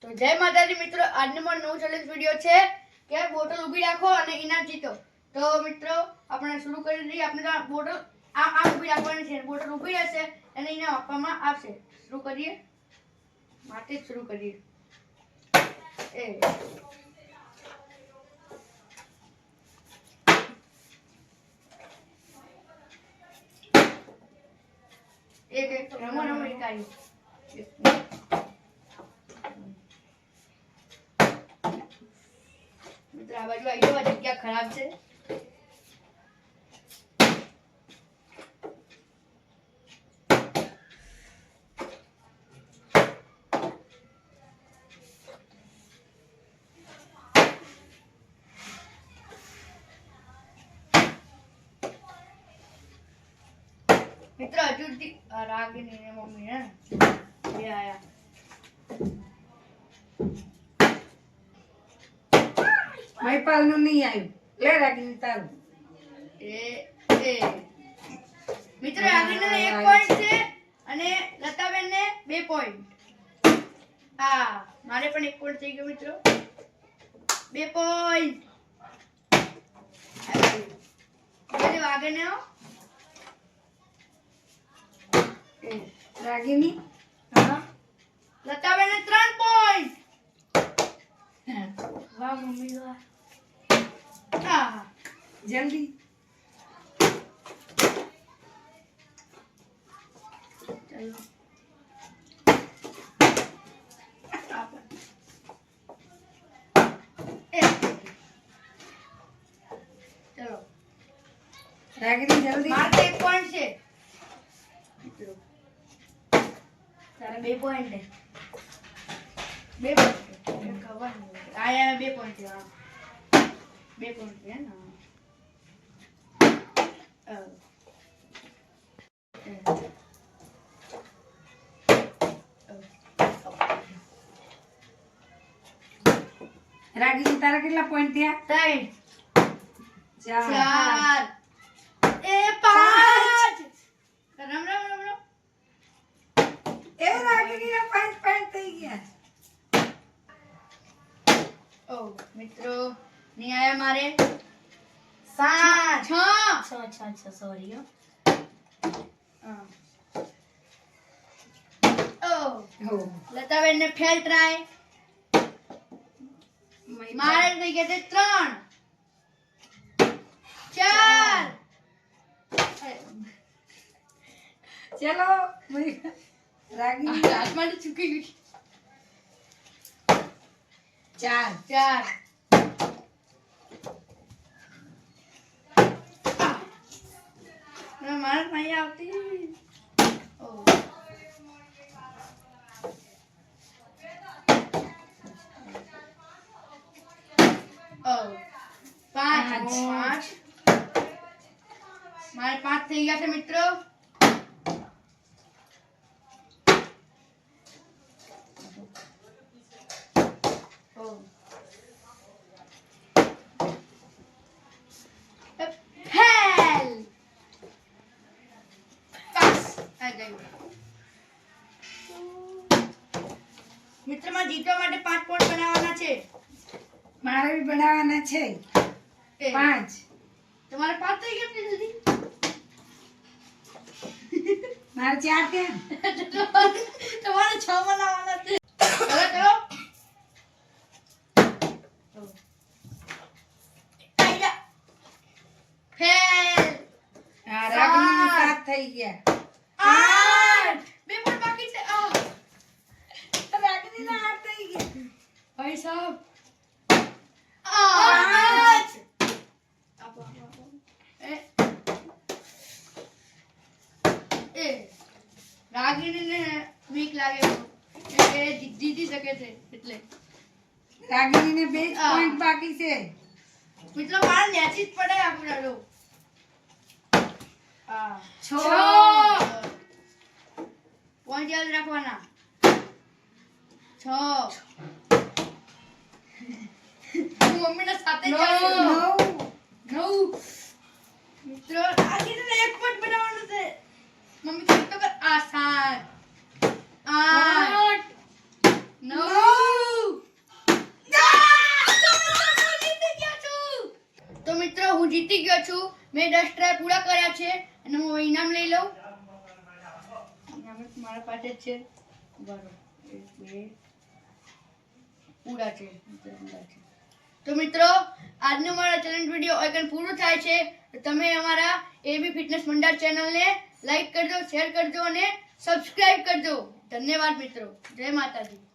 તો જય માતાજી મિત્રો, આજનો મારો નવો ચેલેન્જ વિડિયો છે કે બોટલ ઊભી રાખો અને ઇનામ જીતો. તો મિત્રો આપણે શરૂ કરી દઈએ. આપણે તો બોટલ આ ઊભી રાખવાની છે. બોટલ ઊભી રહેશે અને ઇનામ આપવામાં આવશે. શરૂ કરીએ. માટે શરૂ કરીએ. એક રમો એકાઈ મિત્રો આ બાજુ આવી જાઓ, જગ્યા ખરાબ છે. મિત્રો હજુ રાગીની ને મમ્મી હે બે આયા. મહિપાલ નું નહીં આવ્યું. લે રાગીની તારું. મિત્રો રાગીને 1 પોઈન્ટ છે અને લતાબેન ને 2 પોઈન્ટ. હા, મારે પણ 1 પોઈન્ટ થઈ ગયો મિત્રો. 2 પોઈન્ટ. જલ્દી વાગે ને આવો. રાગીની હા, લતાબેન ને 3 પોઈન્ટ. વાહ મમ્મી વાહ. હા, જલ્દી. ચલો ચલો રાગીની જલ્દી. મારે 1 પોઈન્ટ છે. તારે 2 પોઈન્ટ છે. 2 પોઈન્ટ ખબર નહીં. આયા 2 પોઈન્ટ છે. હા 2 પોઈન્ટ છે ને. રાગીની તારા કેટલા પોઈન્ટ થયા? 3 4 5. રમ રમ રમ રમ. એ રાગીની 5 પોઈન્ટ થઈ ગયા. ઓ મિત્રો નહીં આયા મારે 6 સોરી હો. લતાબેન ને ફેલ ટ્રાય. મારે થઈ ગયા છે 3 4. ચલો રાગીની હાથમાં ચૂકી ગઈ. 4 મારે નહીં આવતી. ઓ ઓ 5 મારે 5 થઈ ગયા છે મિત્રો. મિત્રો માં જીતવા માટે 5 પોઈન્ટ બનાવવાના છે. મારે બી બનાવવાના છે 5. તમારે 5 થઈ ગયા છે જલ્દી. મારે 4 કેમ? તમારે 6 બનાવવાના છે. ચલો ચલો આઈયા ફેલ. આ રાગીની 7 થઈ ગયા. 8 2 પોઈન્ટ બાકી છે. રાગીની 8 થઈ ગયા. ભાઈ સાહેબ 8 આપો એ રાગીની ને વીક લાગે એ જીતી શકે છે એટલે. રાગીની 2 પોઈન્ટ બાકી છે. મિત્રો માર નેચી જ પડે આપણે લો. 6 પોઈન્ટ યાદ રાખવાના. 6 મમ્મીના સાથે ચાલ્યો. 9 મિત્રો રાગીને 1 પોઈન્ટ બનાવવાનું છે. મમ્મી તો કર આસાન. 8 9 રહ્યો છું. મેં 10 ટ્રાય પૂરા કર્યા છે અને હું હવે ઇનામ લઈ લઉં. ઇનામ મારા પાસે જ છે. બરોબર 1 2 પૂરા છે. તો મિત્રો આજનો મારા ચેલેન્જ વિડીયો અહીં પૂરું થાય છે. તો તમે અમારા એબી ફિટનેસ મંડળ ચેનલને લાઈક કરજો, શેર કરજો અને સબસ્ક્રાઇબ કરજો. ધન્યવાદ મિત્રો. જય માતાજી.